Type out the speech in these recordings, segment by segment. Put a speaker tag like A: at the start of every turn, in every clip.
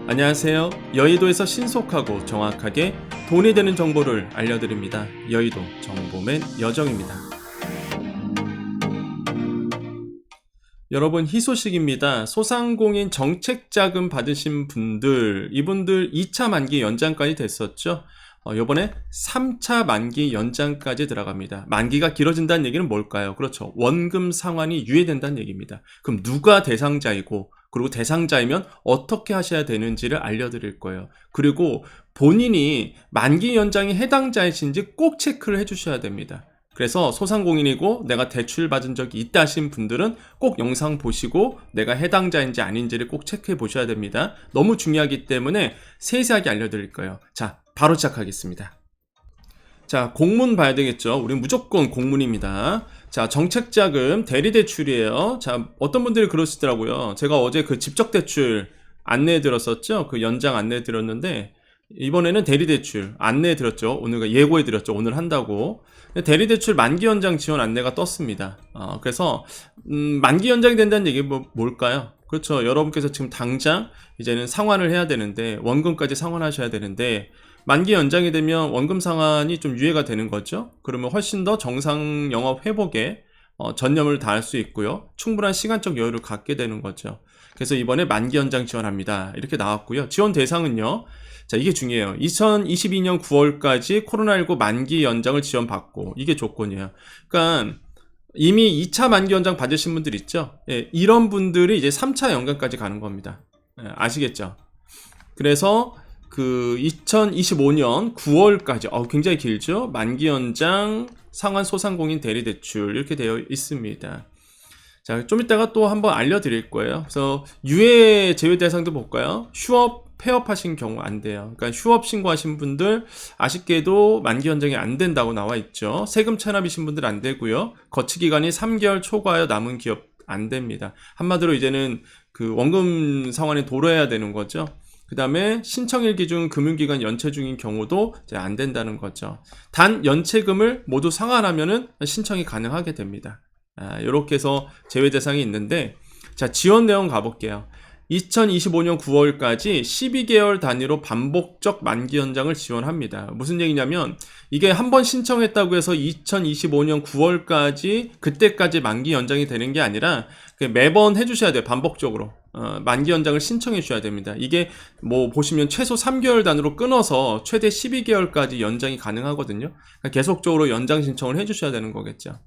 A: 안녕하세요. 여의도에서 신속하고 정확하게 돈이 되는 정보를 알려드립니다. 여의도 정보맨 여정입니다. 여러분, 희소식입니다. 소상공인 정책자금 받으신 분들, 이분들 2차 만기 연장까지 됐었죠. 요번에 3차 만기 연장까지 들어갑니다. 만기가 길어진다는 얘기는 뭘까요? 그렇죠. 원금 상환이 유예된다는 얘기입니다. 그럼 누가 대상자이고, 그리고 대상자이면 어떻게 하셔야 되는지를 알려드릴 거예요. 그리고 본인이 만기 연장이 해당자이신지 꼭 체크를 해주셔야 됩니다. 그래서 소상공인이고 내가 대출 받은 적이 있다 하신 분들은 꼭 영상 보시고 내가 해당자인지 아닌지를 꼭 체크해 보셔야 됩니다. 너무 중요하기 때문에 세세하게 알려드릴 거예요. 자, 바로 시작하겠습니다. 자, 공문 봐야 되겠죠. 우린 무조건 공문입니다. 자, 정책자금 대리대출이에요. 자, 어떤 분들이 그러시더라고요. 제가 어제 그 직접대출 안내해 드렸었죠. 그 연장 안내해 드렸는데 이번에는 대리대출 안내해 드렸죠. 오늘 예고해 드렸죠. 오늘 한다고. 대리대출 만기 연장 지원 안내가 떴습니다. 그래서 만기 연장이 된다는 얘기 뭘까요? 그렇죠. 여러분께서 지금 당장 이제는 상환을 해야 되는데 원금까지 상환하셔야 되는데 만기 연장이 되면 원금 상환이 좀 유예가 되는 거죠. 그러면 훨씬 더 정상 영업 회복에 전념을 다할 수 있고요. 충분한 시간적 여유를 갖게 되는 거죠. 그래서 이번에 만기 연장 지원합니다. 이렇게 나왔고요. 지원 대상은요. 자, 이게 중요해요. 2022년 9월까지 코로나19 만기 연장을 지원받고, 이게 조건이에요. 그러니까 이미 2차 만기 연장 받으신 분들 있죠? 예, 이런 분들이 이제 3차 연장까지 가는 겁니다. 예, 아시겠죠? 그래서 그 2025년 9월까지 굉장히 길죠? 만기 연장 상환 소상공인 대리대출 이렇게 되어 있습니다. 자, 좀 이따가 또 한번 알려드릴 거예요. 그래서 유예 제외 대상도 볼까요? 휴업 폐업하신 경우 안 돼요. 그러니까 휴업 신고하신 분들 아쉽게도 만기 연장이 안 된다고 나와 있죠. 세금 체납이신 분들 안 되고요. 거치 기간이 3개월 초과하여 남은 기업 안 됩니다. 한마디로 이제는 그 원금 상환에 도래해야 되는 거죠. 그 다음에 신청일 기준 금융기간 연체 중인 경우도 이제 안 된다는 거죠. 단 연체금을 모두 상환하면은 신청이 가능하게 됩니다. 이렇게 해서 제외 대상이 있는데, 자, 지원 내용 가볼게요. 2025년 9월까지 12개월 단위로 반복적 만기 연장을 지원합니다. 무슨 얘기냐면 이게 한번 신청했다고 해서 2025년 9월까지 그때까지 만기 연장이 되는 게 아니라 매번 해주셔야 돼요. 반복적으로 만기 연장을 신청해 주셔야 됩니다. 이게 뭐 보시면 최소 3개월 단위로 끊어서 최대 12개월까지 연장이 가능하거든요. 그러니까 계속적으로 연장 신청을 해주셔야 되는 거겠죠.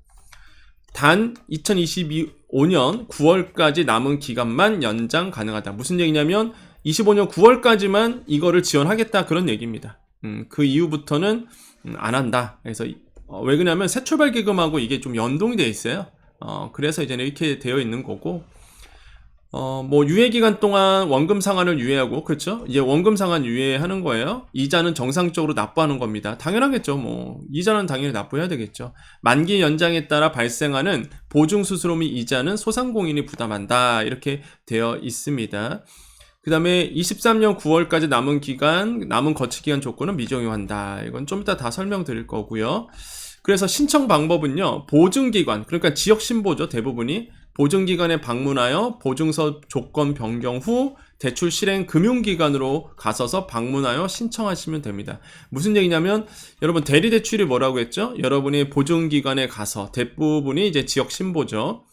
A: 단 2025년 9월까지 남은 기간만 연장 가능하다. 무슨 얘기냐면 25년 9월까지만 이거를 지원하겠다, 그런 얘기입니다. 그 이후부터는 안 한다. 그래서 왜 그러냐면 새출발기금하고 이게 좀 연동이 돼 있어요. 그래서 이제 이렇게 되어 있는 거고, 뭐 유예기간 동안 원금 상환을 유예하고, 그렇죠? 이제 원금 상환 유예하는 거예요. 이자는 정상적으로 납부하는 겁니다. 당연하겠죠. 뭐 이자는 당연히 납부해야 되겠죠. 만기 연장에 따라 발생하는 보증 수수료 및 이자는 소상공인이 부담한다, 이렇게 되어 있습니다. 그 다음에 23년 9월까지 남은 기간, 남은 거치기간 조건은 미적용한다. 이건 좀 이따 다 설명드릴 거고요. 그래서 신청 방법은요, 보증기관, 그러니까 지역신보죠. 대부분이 보증기관에 방문하여 보증서 조건 변경 후 대출 실행 금융기관으로 가셔서 방문하여 신청하시면 됩니다. 무슨 얘기냐면 여러분, 대리대출이 뭐라고 했죠? 여러분이 보증기관에 가서, 대부분이 이제 지역신보죠.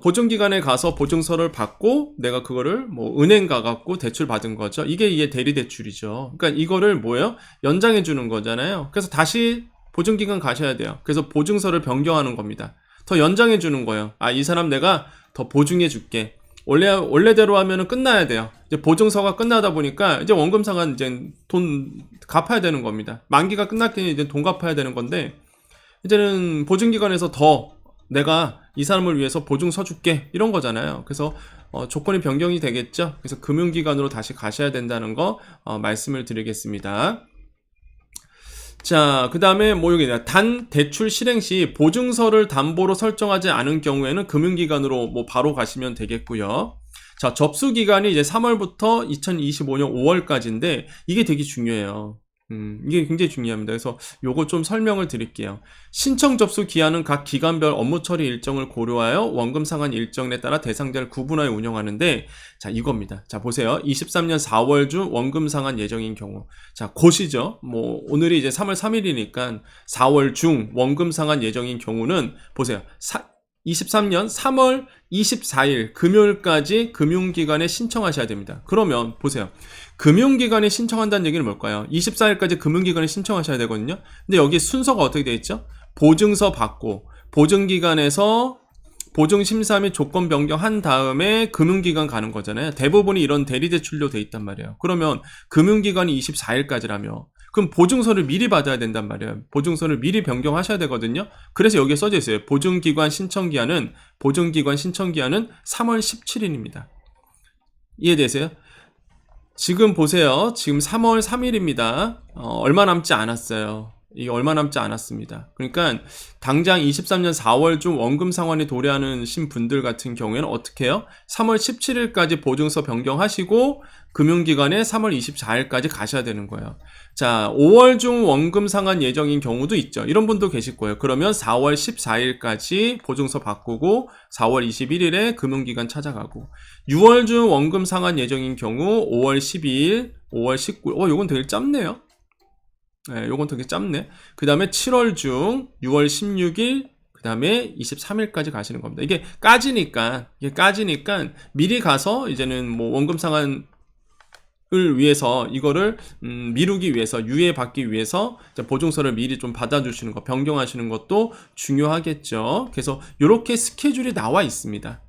A: 보증기관에 가서 보증서를 받고 내가 그거를 뭐 은행 가갖고 대출 받은 거죠. 이게 대리대출이죠. 그러니까 이거를 뭐예요? 연장해 주는 거잖아요. 그래서 다시 보증기관 가셔야 돼요. 그래서 보증서를 변경하는 겁니다. 더 연장해 주는 거예요. 이 사람 내가 더 보증해 줄게. 원래대로 하면은 끝나야 돼요. 이제 보증서가 끝나다 보니까 이제 원금 상환 이제 돈 갚아야 되는 겁니다. 만기가 끝났더니 이제 돈 갚아야 되는 건데, 이제는 보증기관에서 더 내가 이 사람을 위해서 보증 서줄게, 이런 거잖아요. 그래서 조건이 변경이 되겠죠. 그래서 금융기관으로 다시 가셔야 된다는 거 말씀을 드리겠습니다. 자, 그 다음에 뭐 여기냐, 단 대출 실행 시 보증서를 담보로 설정하지 않은 경우에는 금융기관으로 뭐 바로 가시면 되겠고요. 자, 접수 기간이 이제 3월부터 2025년 5월까지인데 이게 되게 중요해요. 이게 굉장히 중요합니다. 그래서 요거 좀 설명을 드릴게요. 신청 접수 기한은 각 기관별 업무 처리 일정을 고려하여 원금 상환 일정에 따라 대상자를 구분하여 운영하는데, 자, 이겁니다. 자, 보세요. 23년 4월 중 원금 상환 예정인 경우. 자, 곧이죠. 뭐, 오늘이 이제 3월 3일이니까 4월 중 원금 상환 예정인 경우는 보세요. 23년 3월 24일 금요일까지 금융기관에 신청하셔야 됩니다. 그러면 보세요. 금융기관에 신청한다는 얘기는 뭘까요? 24일까지 금융기관에 신청하셔야 되거든요. 근데 여기 순서가 어떻게 되어 있죠? 보증서 받고 보증기관에서 보증심사 및 조건 변경한 다음에 금융기관 가는 거잖아요. 대부분이 이런 대리대출로 돼 있단 말이에요. 그러면 금융기관이 24일까지라며 그럼 보증서를 미리 받아야 된단 말이에요. 보증서를 미리 변경하셔야 되거든요. 그래서 여기에 써져 있어요. 보증기관 신청기한은 3월 17일입니다. 이해되세요? 지금 보세요. 지금 3월 3일입니다. 얼마 남지 않았어요. 이게 얼마 남지 않았습니다. 그러니까 당장 23년 4월 중 원금 상환에 도래하신 분들 같은 경우에는 어떻게 해요? 3월 17일까지 보증서 변경하시고 금융기관에 3월 24일까지 가셔야 되는 거예요. 자, 5월 중 원금 상환 예정인 경우도 있죠. 이런 분도 계실 거예요. 그러면 4월 14일까지 보증서 바꾸고 4월 21일에 금융기관 찾아가고 6월 중 원금 상환 예정인 경우 5월 12일, 5월 19일 요건 되게 짧네요. 네, 요건 되게 짧네. 그 다음에 7월 중 6월 16일, 그 다음에 23일까지 가시는 겁니다. 이게 까지니까 미리 가서 이제는 뭐 원금 상환을 위해서 이거를 미루기 위해서 유예받기 위해서 보증서를 미리 좀 받아주시는 거, 변경하시는 것도 중요하겠죠. 그래서 이렇게 스케줄이 나와 있습니다.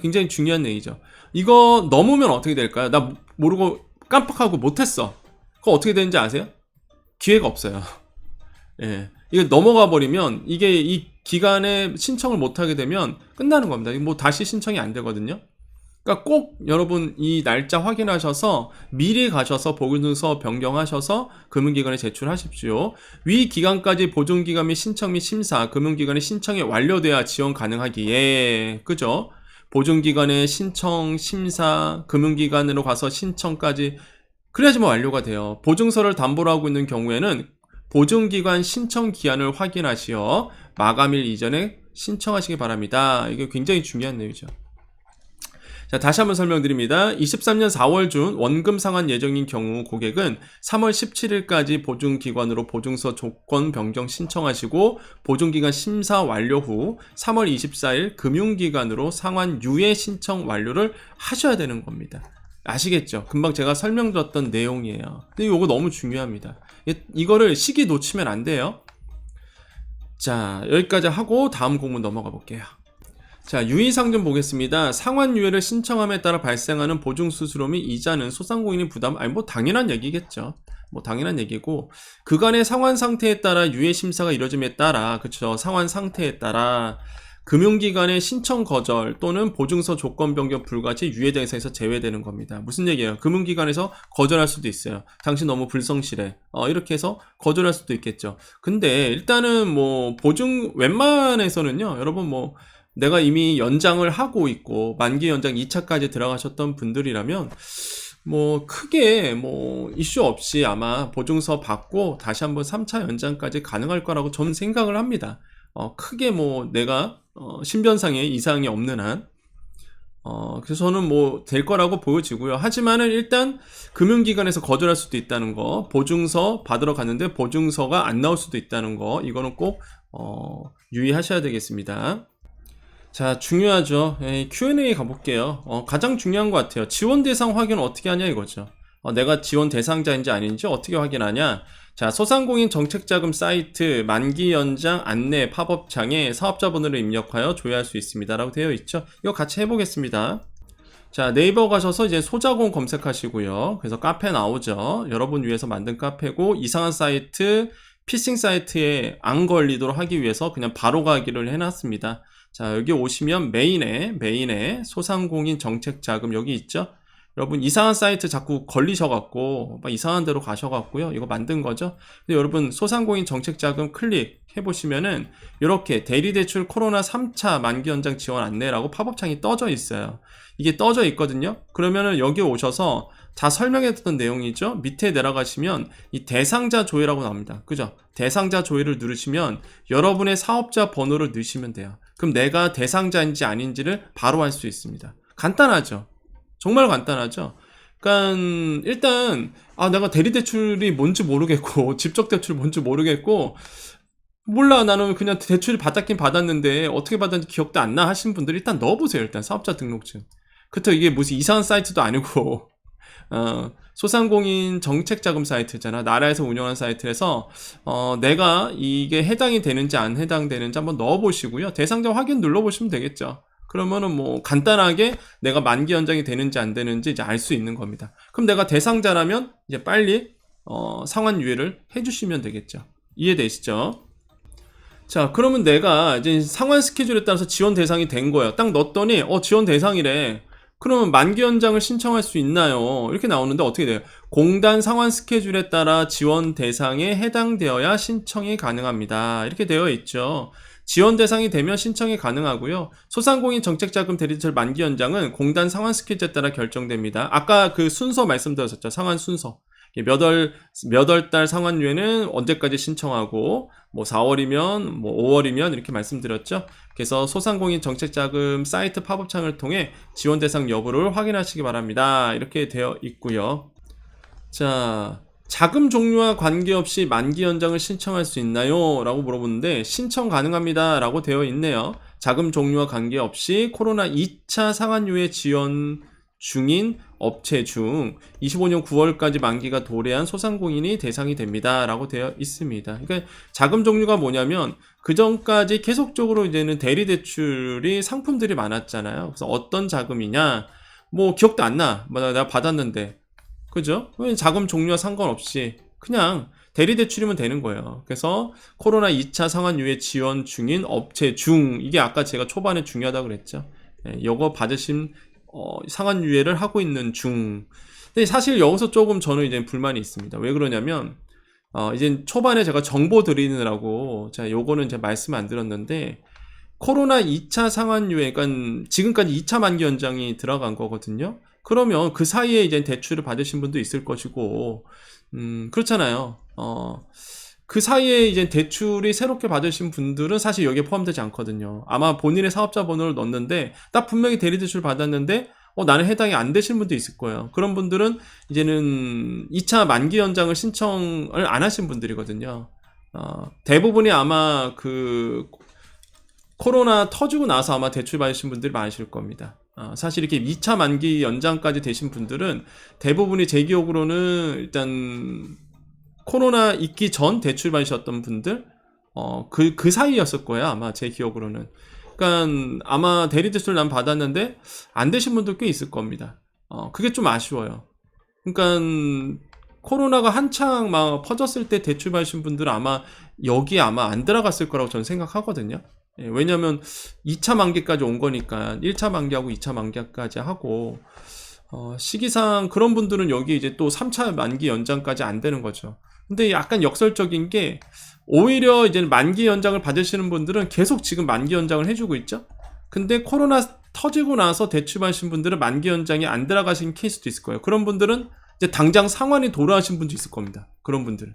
A: 굉장히 중요한 얘기죠. 이거 넘으면 어떻게 될까요? 나 모르고 깜빡하고 못했어. 그거 어떻게 되는지 아세요? 기회가 없어요. 예. 이거 넘어가 버리면 이게 이 기간에 신청을 못 하게 되면 끝나는 겁니다. 뭐 다시 신청이 안 되거든요. 그러니까 꼭 여러분 이 날짜 확인하셔서 미리 가셔서 보증서 변경하셔서 금융기관에 제출하십시오. 위 기간까지 보증기관 및 신청 및 심사, 금융기관의 신청이 완료돼야 지원 가능하기에, 그죠? 보증기관의 신청, 심사, 금융기관으로 가서 신청까지 그래야지만 완료가 돼요. 보증서를 담보로 하고 있는 경우에는 보증기관 신청 기한을 확인하시어 마감일 이전에 신청하시기 바랍니다. 이게 굉장히 중요한 내용이죠. 자, 다시 한번 설명드립니다. 23년 4월 중 원금 상환 예정인 경우 고객은 3월 17일까지 보증기관으로 보증서 조건 변경 신청하시고 보증기간 심사 완료 후 3월 24일 금융기관으로 상환 유예 신청 완료를 하셔야 되는 겁니다. 아시겠죠? 금방 제가 설명드렸던 내용이에요. 근데 이거 너무 중요합니다. 이거를 시기 놓치면 안 돼요. 자, 여기까지 하고 다음 공문 넘어가 볼게요. 자, 유의사항 좀 보겠습니다. 상환 유예를 신청함에 따라 발생하는 보증수수료 및 이자는 소상공인이 부담, 뭐 당연한 얘기겠죠. 뭐 당연한 얘기고, 그간의 상환 상태에 따라 유예 심사가 이뤄짐에 따라, 그쵸, 상환 상태에 따라 금융기관의 신청 거절 또는 보증서 조건 변경 불가치 유예 대상에서 제외되는 겁니다. 무슨 얘기예요? 금융기관에서 거절할 수도 있어요. 당신 너무 불성실해. 이렇게 해서 거절할 수도 있겠죠. 근데 일단은 뭐 보증 웬만해서는요, 여러분 뭐 내가 이미 연장을 하고 있고 만기 연장 2차까지 들어가셨던 분들이라면 뭐 크게 뭐 이슈 없이 아마 보증서 받고 다시 한번 3차 연장까지 가능할 거라고 저는 생각을 합니다. 크게 뭐 내가 신변상의 이상이 없는 한 그래서 저는 뭐 될 거라고 보여지고요. 하지만은 일단 금융기관에서 거절할 수도 있다는 거, 보증서 받으러 갔는데 보증서가 안 나올 수도 있다는 거, 이거는 꼭 유의하셔야 되겠습니다. 자, 중요하죠. Q&A 가볼게요. 가장 중요한 것 같아요. 지원 대상 확인은 어떻게 하냐 이거죠. 내가 지원 대상자인지 아닌지 어떻게 확인하냐. 자, 소상공인 정책자금 사이트 만기 연장 안내 팝업창에 사업자번호를 입력하여 조회할 수 있습니다 라고 되어 있죠. 이거 같이 해보겠습니다. 자, 네이버 가셔서 이제 소자공 검색하시고요. 그래서 카페 나오죠. 여러분 위해서 만든 카페고, 이상한 사이트, 피싱 사이트에 안 걸리도록 하기 위해서 그냥 바로 가기를 해놨습니다. 자, 여기 오시면 메인에 소상공인 정책자금 여기 있죠. 여러분 이상한 사이트 자꾸 걸리셔갖고 막 이상한 데로 가셔갖고요. 이거 만든 거죠. 근데 여러분 소상공인 정책자금 클릭 해보시면은 이렇게 대리대출 코로나 3차 만기 연장 지원 안내라고 팝업창이 떠져 있어요. 이게 떠져 있거든요. 그러면은 여기 오셔서 다 설명했던 내용이죠. 밑에 내려가시면 이 대상자 조회라고 나옵니다. 그죠? 대상자 조회를 누르시면 여러분의 사업자 번호를 넣으시면 돼요. 그럼 내가 대상자인지 아닌지를 바로 알 수 있습니다. 간단하죠? 정말 간단하죠? 그러니까 일단 내가 대리대출이 뭔지 모르겠고 직접대출 뭔지 모르겠고 몰라, 나는 그냥 대출을 받았긴 받았는데 어떻게 받았는지 기억도 안 나 하신 분들 일단 넣어보세요. 일단 사업자 등록증. 그렇다고 이게 무슨 이상한 사이트도 아니고 소상공인 정책자금 사이트잖아. 나라에서 운영하는 사이트에서 내가 이게 해당이 되는지 안 해당되는지 한번 넣어보시고요. 대상자 확인 눌러보시면 되겠죠. 그러면은 뭐 간단하게 내가 만기 연장이 되는지 안 되는지 이제 알 수 있는 겁니다. 그럼 내가 대상자라면 이제 빨리 상환 유예를 해주시면 되겠죠. 이해되시죠? 자, 그러면 내가 이제 상환 스케줄에 따라서 지원 대상이 된 거야. 딱 넣었더니 지원 대상이래. 그러면 만기 연장을 신청할 수 있나요? 이렇게 나오는데 어떻게 돼요? 공단 상환 스케줄에 따라 지원 대상에 해당되어야 신청이 가능합니다. 이렇게 되어 있죠. 지원 대상이 되면 신청이 가능하고요. 소상공인 정책자금 대리대출 만기 연장은 공단 상환 스케줄에 따라 결정됩니다. 아까 그 순서 말씀드렸었죠. 상환 순서. 몇 월 달 상환유예는 언제까지 신청하고, 뭐 4월이면, 뭐 5월이면 이렇게 말씀드렸죠. 그래서 소상공인 정책자금 사이트 팝업창을 통해 지원 대상 여부를 확인하시기 바랍니다. 이렇게 되어 있고요. 자, 자금 종류와 관계없이 만기 연장을 신청할 수 있나요? 라고 물어보는데 신청 가능합니다 라고 되어 있네요. 자금 종류와 관계없이 코로나 2차 상환유예 지원 중인 업체 중 25년 9월까지 만기가 도래한 소상공인이 대상이 됩니다 라고 되어 있습니다. 그러니까 자금 종류가 뭐냐면 그 전까지 계속적으로 이제는 대리대출이 상품들이 많았잖아요. 그래서 어떤 자금이냐 뭐 기억도 안 나. 내가 받았는데 그죠? 자금 종류와 상관없이 그냥 대리대출이면 되는 거예요. 그래서 코로나 2차 상환유예 지원 중인 업체 중 이게 아까 제가 초반에 중요하다고 그랬죠. 이거 받으신 상환유예를 하고 있는 중. 근데 사실 여기서 조금 저는 이제 불만이 있습니다. 왜 그러냐면 이제 초반에 제가 정보 드리느라고 제가 요거는 제가 말씀 안 드렸는데 코로나 2차 상환유예, 그러니까 지금까지 2차 만기 연장이 들어간 거거든요. 그러면 그 사이에 이제 대출을 받으신 분도 있을 것이고, 그렇잖아요. 그 사이에 이제 대출이 새롭게 받으신 분들은 사실 여기에 포함되지 않거든요. 아마 본인의 사업자 번호를 넣었는데, 딱 분명히 대리대출 받았는데, 나는 해당이 안 되신 분도 있을 거예요. 그런 분들은 이제는 2차 만기 연장을 신청을 안 하신 분들이거든요. 대부분이 아마 코로나 터지고 나서 아마 대출 받으신 분들이 많으실 겁니다. 사실 이렇게 2차 만기 연장까지 되신 분들은 대부분이 제 기억으로는 일단 코로나 있기 전 대출 받으셨던 분들 그 사이였을 거예요. 아마 제 기억으로는. 그러니까 아마 대리대출 난 받았는데 안 되신 분들 꽤 있을 겁니다. 그게 좀 아쉬워요. 그러니까 코로나가 한창 막 퍼졌을 때 대출 받으신 분들은 아마 여기에 아마 안 들어갔을 거라고 저는 생각하거든요. 왜냐면 2차 만기까지 온 거니까 1차 만기하고 2차 만기까지 하고 시기상 그런 분들은 여기 이제 또 3차 만기 연장까지 안 되는 거죠. 근데 약간 역설적인 게 오히려 이제 만기 연장을 받으시는 분들은 계속 지금 만기 연장을 해주고 있죠. 근데 코로나 터지고 나서 대출 받으신 분들은 만기 연장이 안 들어가신 케이스도 있을 거예요. 그런 분들은 이제 당장 상환이 돌아가신 분도 있을 겁니다. 그런 분들.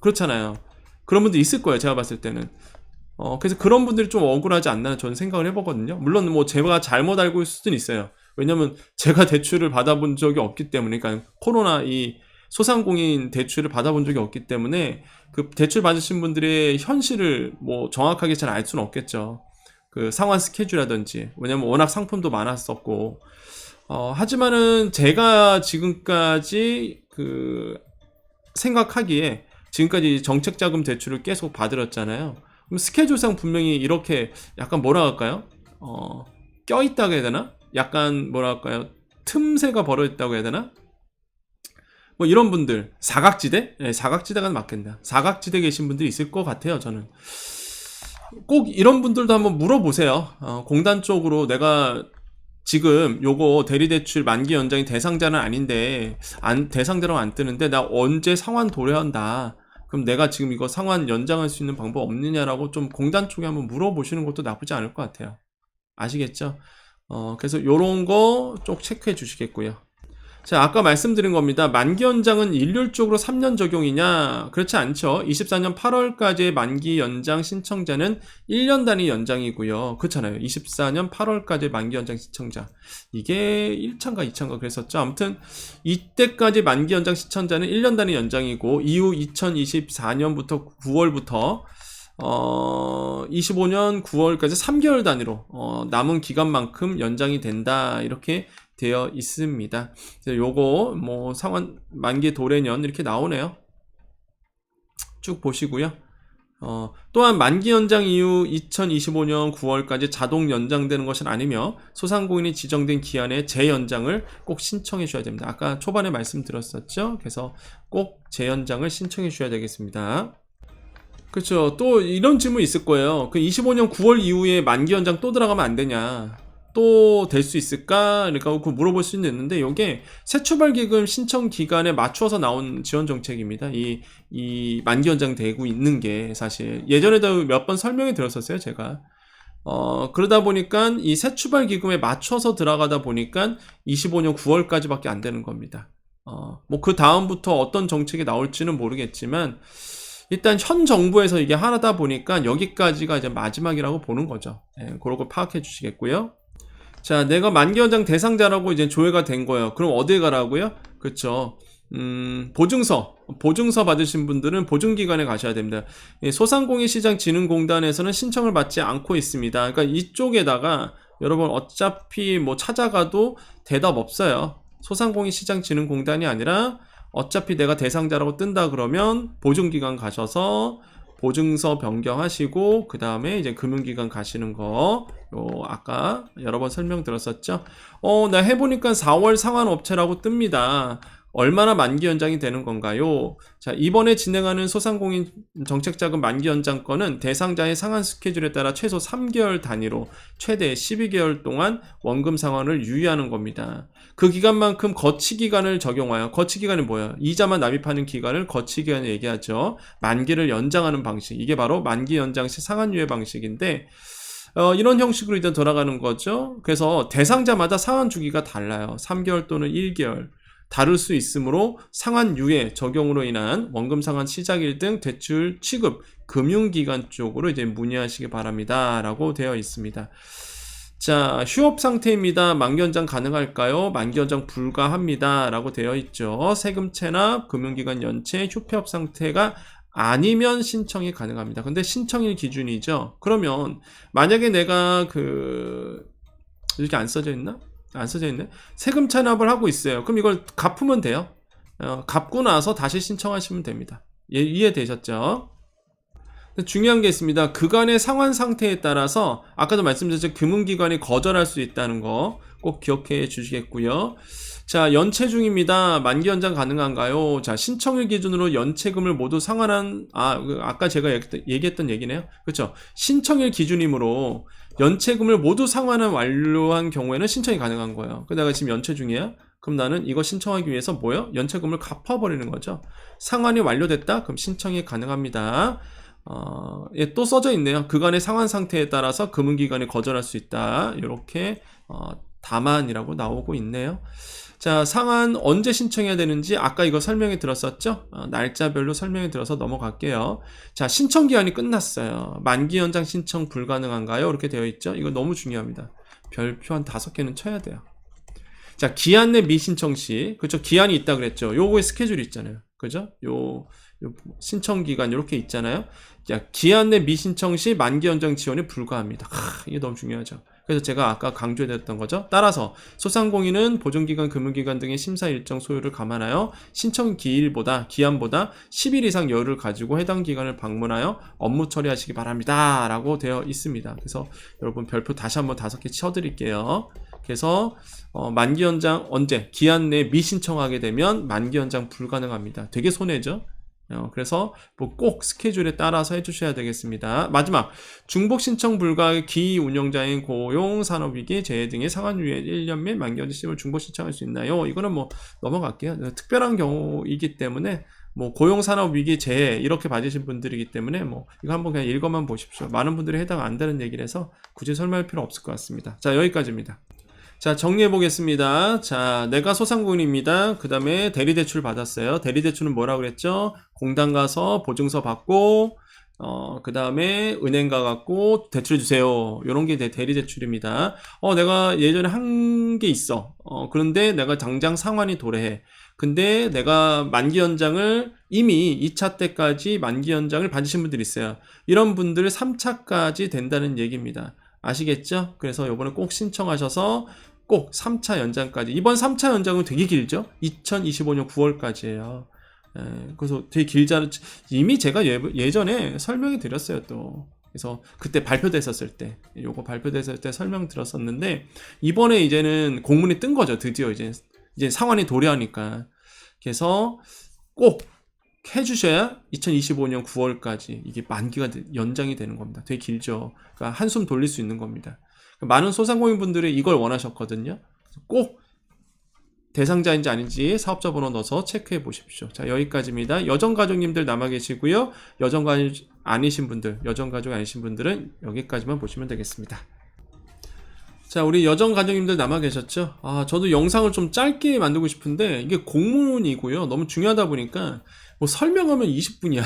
A: 그렇잖아요. 그런 분들 있을 거예요. 제가 봤을 때는. 그래서 그런 분들이 좀 억울하지 않나 저는 생각을 해보거든요. 물론 뭐 제가 잘못 알고 있을 수는 있어요. 왜냐면 제가 대출을 받아본 적이 없기 때문에, 그러니까 코로나 이 소상공인 대출을 받아본 적이 없기 때문에 그 대출 받으신 분들의 현실을 뭐 정확하게 잘 알 수는 없겠죠. 그 상환 스케줄이라든지. 왜냐면 워낙 상품도 많았었고. 하지만은 제가 지금까지 생각하기에 지금까지 정책자금 대출을 계속 받으렸잖아요. 그럼 스케줄상 분명히 이렇게 약간 뭐라 할까요? 껴있다고 해야 되나? 약간 뭐라 할까요? 틈새가 벌어있다고 해야 되나? 뭐 이런 분들, 사각지대? 사각지대가 맞겠다. 사각지대 계신 분들이 있을 것 같아요, 저는. 꼭 이런 분들도 한번 물어보세요. 공단 쪽으로 내가 지금 요거 대리대출 만기 연장이 대상자는 아닌데 대상자로 안 뜨는데 나 언제 상환 도래한다. 그럼 내가 지금 이거 상환 연장할 수 있는 방법 없느냐라고 좀 공단 쪽에 한번 물어보시는 것도 나쁘지 않을 것 같아요. 아시겠죠? 그래서 요런 거 쪽 체크해 주시겠고요. 자, 아까 말씀드린 겁니다. 만기 연장은 일률적으로 3년 적용이냐? 그렇지 않죠. 24년 8월까지의 만기 연장 신청자는 1년 단위 연장이고요. 그렇잖아요. 24년 8월까지의 만기 연장 신청자. 이게 1차인가 2차인가 그랬었죠. 아무튼 이때까지 만기 연장 신청자는 1년 단위 연장이고 이후 2024년부터 9월부터 25년 9월까지 3개월 단위로 남은 기간만큼 연장이 된다. 이렇게 되어 있습니다. 요거 뭐 상환 만기 도래년 이렇게 나오네요. 쭉 보시고요. 또한 만기 연장 이후 2025년 9월까지 자동 연장되는 것은 아니며 소상공인이 지정된 기한에 재연장을 꼭 신청해 주셔야 됩니다. 아까 초반에 말씀드렸었죠. 그래서 꼭 재연장을 신청해 주셔야 되겠습니다. 그렇죠. 또 이런 질문 있을 거예요. 그 25년 9월 이후에 만기 연장 또 들어가면 안 되냐? 또 될 수 있을까? 그러니까 그 물어볼 수 있는데 이게 새출발기금 신청 기간에 맞춰서 나온 지원 정책입니다. 이 만기 연장 되고 있는 게 사실 예전에도 몇 번 설명해 드렸었어요, 제가. 그러다 보니까 이 새출발기금에 맞춰서 들어가다 보니까 25년 9월까지밖에 안 되는 겁니다. 뭐 그 다음부터 어떤 정책이 나올지는 모르겠지만 일단 현 정부에서 이게 하다 보니까 여기까지가 이제 마지막이라고 보는 거죠. 그런 거 파악해 주시겠고요. 자, 내가 만기 연장 대상자라고 이제 조회가 된 거예요. 그럼 어디에 가라고요? 그렇죠. 보증서 받으신 분들은 보증기관에 가셔야 됩니다. 소상공인시장진흥공단에서는 신청을 받지 않고 있습니다. 그러니까 이쪽에다가 여러분 어차피 뭐 찾아가도 대답 없어요. 소상공인시장진흥공단이 아니라 어차피 내가 대상자라고 뜬다 그러면 보증기관 가셔서 보증서 변경하시고 그 다음에 이제 금융기관 가시는 거 아까 여러 번 설명드렸었죠. 나 해보니까 4월 상환업체라고 뜹니다. 얼마나 만기 연장이 되는 건가요? 자, 이번에 진행하는 소상공인 정책자금 만기 연장 건은 대상자의 상환 스케줄에 따라 최소 3개월 단위로 최대 12개월 동안 원금 상환을 유예하는 겁니다. 그 기간만큼 거치기간을 적용하여, 거치기간이 뭐예요? 이자만 납입하는 기간을 거치기간을 얘기하죠. 만기를 연장하는 방식, 이게 바로 만기 연장 시 상환 유예 방식인데 이런 형식으로 일단 돌아가는 거죠. 그래서 대상자마다 상환 주기가 달라요. 3개월 또는 1개월 다를 수 있으므로 상환 유예 적용으로 인한 원금 상환 시작일 등 대출 취급 금융기관 쪽으로 이제 문의하시기 바랍니다 라고 되어 있습니다. 자, 휴업 상태입니다. 만기 연장 가능할까요? 만기 연장 불가합니다 라고 되어 있죠. 세금 체납, 금융기관 연체, 휴폐업 상태가 아니면 신청이 가능합니다. 근데 신청일 기준이죠. 그러면 만약에 내가 이렇게 안 써져 있나? 안 써져 있네. 세금 체납을 하고 있어요. 그럼 이걸 갚으면 돼요. 갚고 나서 다시 신청하시면 됩니다. 이해되셨죠? 중요한 게 있습니다. 그간의 상환 상태에 따라서 아까도 말씀드렸죠. 금융기관이 거절할 수 있다는 거 꼭 기억해 주시겠고요. 자, 연체 중입니다. 만기 연장 가능한가요? 자, 신청일 기준으로 연체금을 모두 상환한 아까 제가 얘기했던 얘기네요. 그렇죠? 신청일 기준이므로 연체금을 모두 상환한 완료한 경우에는 신청이 가능한 거예요. 내가 지금 연체 중이야? 그럼 나는 이거 신청하기 위해서 뭐요? 연체금을 갚아버리는 거죠. 상환이 완료됐다? 그럼 신청이 가능합니다. 또 써져 있네요. 그간의 상환 상태에 따라서 금융기관이 거절할 수 있다. 이렇게 다만이라고 나오고 있네요. 자, 상환 언제 신청해야 되는지 아까 이거 설명해 드렸었죠? 날짜별로 설명해 드려서 넘어갈게요. 자, 신청 기한이 끝났어요. 만기 연장 신청 불가능한가요? 이렇게 되어 있죠? 이거 너무 중요합니다. 별표 한 5개는 쳐야 돼요. 자, 기한 내 미신청 시, 그죠? 기한이 있다 그랬죠? 요거에 스케줄이 있잖아요. 그죠? 요 신청 기간 이렇게 있잖아요. 자, 기한 내 미신청 시 만기 연장 지원이 불가합니다. 이게 너무 중요하죠. 그래서 제가 아까 강조해드렸던 거죠. 따라서 소상공인은 보증기관, 금융기관 등의 심사 일정 소요를 감안하여 신청 기한보다 10일 이상 여유를 가지고 해당 기관을 방문하여 업무 처리하시기 바랍니다 라고 되어 있습니다. 그래서 여러분 별표 다시 한번 5개 쳐드릴게요. 그래서 만기 연장 언제? 기한 내에 미신청하게 되면 만기 연장 불가능합니다. 되게 손해죠. 그래서 꼭 스케줄에 따라서 해주셔야 되겠습니다. 마지막, 중복 신청 불가의 기이 운영자인 고용, 산업위기, 재해 등의 상환유예 1년 및 만기 연장 시점을 중복 신청할 수 있나요? 이거는 뭐 넘어갈게요. 특별한 경우이기 때문에 뭐 고용산업위기 재해 이렇게 받으신 분들이기 때문에 뭐 이거 한번 그냥 읽어만 보십시오. 많은 분들이 해당 안 되는 얘기를 해서 굳이 설명할 필요 없을 것 같습니다. 자, 여기까지입니다. 자, 정리해 보겠습니다. 자, 내가 소상공인입니다. 그 다음에 대리대출 받았어요. 대리대출은 뭐라고 그랬죠? 공단 가서 보증서 받고 그 다음에 은행 가갖고 대출 주세요. 요런 게 대리대출입니다. 내가 예전에 한 게 있어. 그런데 내가 당장 상환이 도래해. 근데 내가 만기 연장을 이미 2차 때까지 만기 연장을 받으신 분들이 있어요. 이런 분들 3차까지 된다는 얘기입니다. 아시겠죠? 그래서 요번에 꼭 신청하셔서 꼭 3차 연장까지. 이번 3차 연장은 되게 길죠? 2025년 9월까지예요. 그래서 되게 길잖아요. 이미 제가 예전에 설명해 드렸어요, 또. 그래서 그때 발표됐었을 때, 요거 발표됐을 때 설명드렸었는데, 이번에 이제는 공문이 뜬 거죠, 드디어 이제 상환이 도래하니까. 그래서 꼭 해주셔야 2025년 9월까지 이게 만기가 연장이 되는 겁니다. 되게 길죠. 그러니까 한숨 돌릴 수 있는 겁니다. 많은 소상공인분들이 이걸 원하셨거든요. 꼭 대상자인지 아닌지 사업자 번호 넣어서 체크해 보십시오. 자, 여기까지입니다. 여정가족님들 남아 계시고요. 여정가족 아니신 분들은 여기까지만 보시면 되겠습니다. 자, 우리 여정가족님들 남아 계셨죠? 저도 영상을 좀 짧게 만들고 싶은데 이게 공문이고요. 너무 중요하다 보니까 뭐 설명하면 20분이야.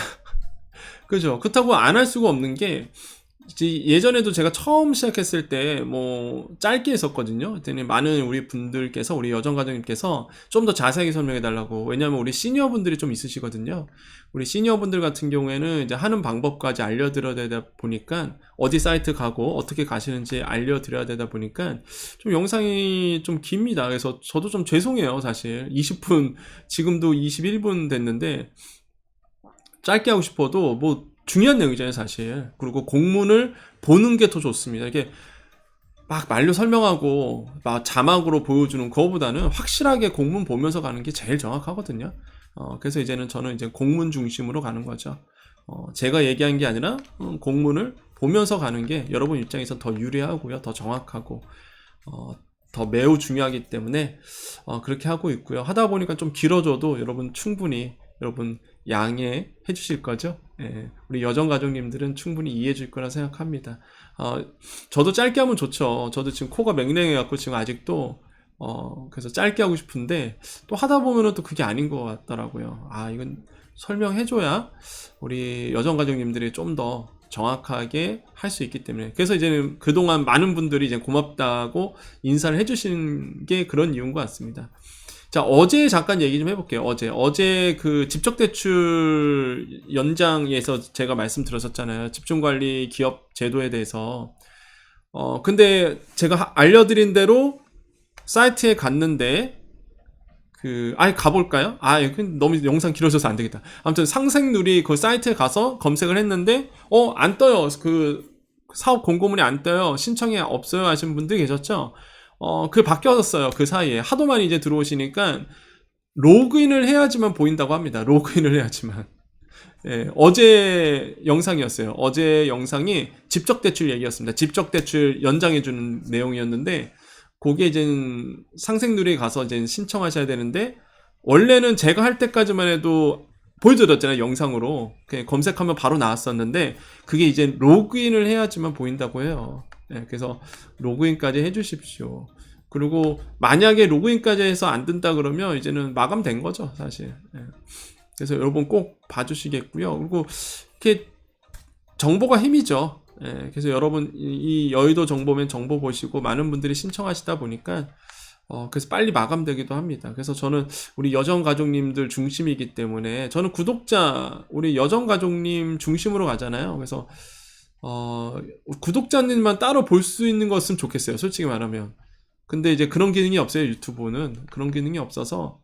A: 그죠? 그렇다고 안 할 수가 없는 게 예전에도 제가 처음 시작했을 때 뭐 짧게 했었거든요. 그랬더니 많은 우리 분들께서, 우리 여정가족님께서 좀 더 자세하게 설명해 달라고. 왜냐면 우리 시니어 분들이 좀 있으시거든요. 우리 시니어 분들 같은 경우에는 이제 하는 방법까지 알려드려야 되다 보니까 어디 사이트 가고 어떻게 가시는지 알려드려야 되다 보니까 좀 영상이 좀 깁니다. 그래서 저도 좀 죄송해요, 사실. 20분, 지금도 21분 됐는데 짧게 하고 싶어도 뭐 중요한 내용이잖아요, 사실. 그리고 공문을 보는 게 더 좋습니다. 이렇게 막 말로 설명하고 막 자막으로 보여주는 거보다는 확실하게 공문 보면서 가는 게 제일 정확하거든요. 그래서 이제는 저는 이제 공문 중심으로 가는 거죠. 제가 얘기한 게 아니라 공문을 보면서 가는 게 여러분 입장에서 더 유리하고요, 더 정확하고 더 매우 중요하기 때문에 그렇게 하고 있고요. 하다 보니까 좀 길어져도 여러분 충분히 양해해 주실 거죠? 예, 우리 여정가족님들은 충분히 이해해 줄 거라 생각합니다. 저도 짧게 하면 좋죠. 저도 지금 코가 맹랭해갖고 지금 아직도 그래서 짧게 하고 싶은데 또 하다 보면은 또 그게 아닌 것 같더라고요. 이건 설명해줘야 우리 여정가족님들이 좀 더 정확하게 할 수 있기 때문에. 그래서 이제는 그동안 많은 분들이 이제 고맙다고 인사를 해주신 게 그런 이유인 것 같습니다. 자, 어제 잠깐 얘기 좀 해볼게요. 어제 그 집적대출 연장에서 제가 말씀드렸었잖아요. 집중관리 기업 제도에 대해서. 근데 제가 알려드린 대로 사이트에 갔는데, 가볼까요? 너무 영상 길어져서 안 되겠다. 아무튼 상생누리 그 사이트에 가서 검색을 했는데, 안 떠요. 그 사업 공고문이 안 떠요. 신청이 없어요 하신 분들 계셨죠? 그게 바뀌었어요. 그 사이에. 하도 많이 이제 들어오시니까 로그인을 해야지만 보인다고 합니다. 로그인을 해야지만. 예, 어제 영상이었어요. 어제 영상이 집적대출 얘기였습니다. 집적대출 연장해주는 내용이었는데, 그게 이제 상생누리에 가서 이제 신청하셔야 되는데, 원래는 제가 할 때까지만 해도 보여드렸잖아요, 영상으로. 그냥 검색하면 바로 나왔었는데, 그게 이제 로그인을 해야지만 보인다고 해요. 네, 그래서 로그인까지 해주십시오. 그리고 만약에 로그인까지 해서 안 된다 그러면 이제는 마감된 거죠, 사실. 네. 그래서 여러분 꼭 봐주시겠고요. 그리고 이렇게 정보가 힘이죠. 네, 그래서 여러분 이 여의도 정보면 정보 보시고 많은 분들이 신청하시다 보니까 그래서 빨리 마감되기도 합니다. 그래서 저는 우리 여정가족님들 중심이기 때문에 저는 구독자, 우리 여정가족님 중심으로 가잖아요. 그래서 구독자님만 따로 볼 수 있는 것은 좋겠어요, 솔직히 말하면. 근데 이제 그런 기능이 없어요. 유튜브는 그런 기능이 없어서.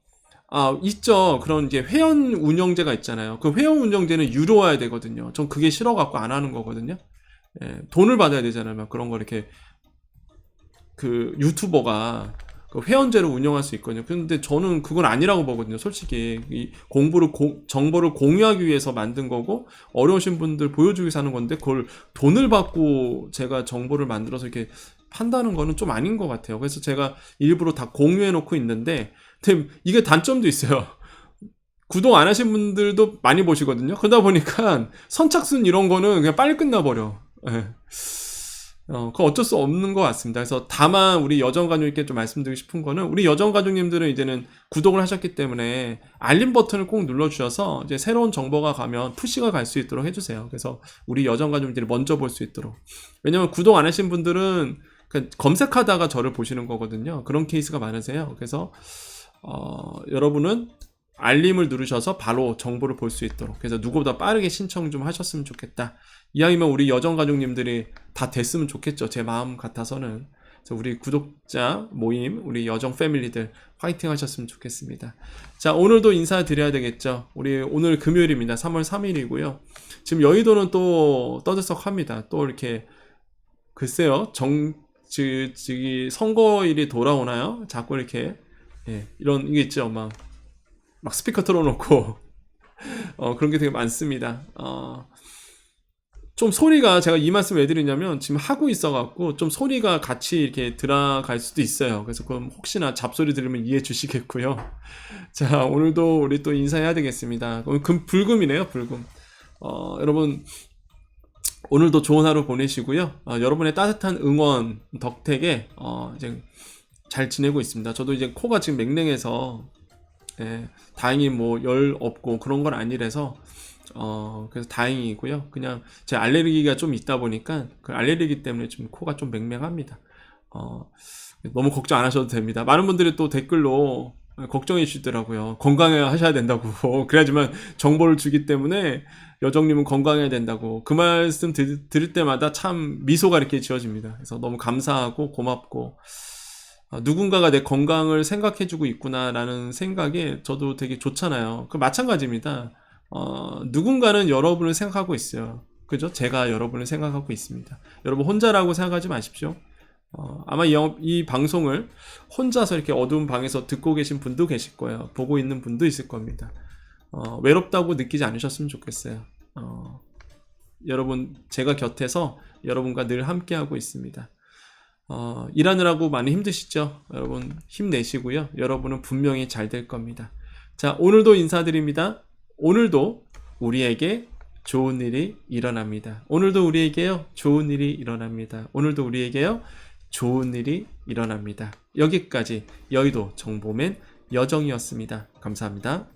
A: 있죠. 그런 이제 회원 운영제가 있잖아요. 그 회원 운영제는 유료화야 되거든요. 전 그게 싫어갖고 안 하는 거거든요. 예, 돈을 받아야 되잖아요. 그런 거 이렇게 그 유튜버가 그 회원제로 운영할 수 있거든요. 근데 저는 그건 아니라고 보거든요. 솔직히 이 정보를 공유하기 위해서 만든 거고 어려우신 분들 보여주기 위해서 하는 건데 그걸 돈을 받고 제가 정보를 만들어서 이렇게 판다는 거는 좀 아닌 것 같아요. 그래서 제가 일부러 다 공유해 놓고 있는데 이게 단점도 있어요. 구독 안 하신 분들도 많이 보시거든요. 그러다 보니까 선착순 이런 거는 그냥 빨리 끝나버려. 예. 그거 어쩔 수 없는 것 같습니다. 그래서 다만 우리 여정가족님께 좀 말씀드리고 싶은 거는, 우리 여정가족님들은 이제는 구독을 하셨기 때문에 알림 버튼을 꼭 눌러주셔서 이제 새로운 정보가 가면 푸시가 갈 수 있도록 해주세요. 그래서 우리 여정가족님들이 먼저 볼 수 있도록. 왜냐면 구독 안 하신 분들은 그냥 검색하다가 저를 보시는 거거든요. 그런 케이스가 많으세요. 그래서 여러분은 알림을 누르셔서 바로 정보를 볼 수 있도록, 그래서 누구보다 빠르게 신청 좀 하셨으면 좋겠다. 이왕이면 우리 여정가족님들이 다 됐으면 좋겠죠. 제 마음 같아서는. 그래서 우리 구독자 모임, 우리 여정 패밀리들 화이팅 하셨으면 좋겠습니다. 자, 오늘도 인사드려야 되겠죠. 우리 오늘 금요일입니다. 3월 3일이고요. 지금 여의도는 또 떠들썩합니다. 또 이렇게 글쎄요, 선거일이 돌아오나요? 자꾸 이렇게 이런 이게 있죠. 막 스피커 틀어놓고 그런 게 되게 많습니다. 좀 소리가, 제가 이 말씀 왜 드리냐면 지금 하고 있어갖고 좀 소리가 같이 이렇게 들어갈 수도 있어요. 그래서 그럼 혹시나 잡소리 들으면 이해해 주시겠고요. 자, 오늘도 우리 또 인사해야 되겠습니다. 불금이네요, 불금. 여러분 오늘도 좋은 하루 보내시고요. 여러분의 따뜻한 응원 덕택에 이제 잘 지내고 있습니다. 저도 이제 코가 지금 맹맹해서 다행히 뭐 열 없고 그런 건 아니라서 그래서 다행이고요. 그냥 제 알레르기가 좀 있다 보니까 그 알레르기 때문에 좀 코가 좀 맹맹합니다. 너무 걱정 안 하셔도 됩니다. 많은 분들이 또 댓글로 걱정해 주시더라고요. 건강해야 하셔야 된다고. 그래야지만 정보를 주기 때문에 여정님은 건강해야 된다고. 그 말씀 들을 때마다 참 미소가 이렇게 지어집니다. 그래서 너무 감사하고 고맙고, 누군가가 내 건강을 생각해주고 있구나라는 생각에 저도 되게 좋잖아요. 그 마찬가지입니다. 누군가는 여러분을 생각하고 있어요. 그죠? 제가 여러분을 생각하고 있습니다. 여러분 혼자라고 생각하지 마십시오. 아마 이 방송을 혼자서 이렇게 어두운 방에서 듣고 계신 분도 계실 거예요. 보고 있는 분도 있을 겁니다. 외롭다고 느끼지 않으셨으면 좋겠어요. 여러분, 제가 곁에서 여러분과 늘 함께하고 있습니다. 일하느라고 많이 힘드시죠? 여러분 힘내시고요. 여러분은 분명히 잘 될 겁니다. 자, 오늘도 인사드립니다. 오늘도 우리에게 좋은 일이 일어납니다. 오늘도 우리에게요, 좋은 일이 일어납니다. 오늘도 우리에게요, 좋은 일이 일어납니다. 여기까지 여의도 정보맨 여정이었습니다. 감사합니다.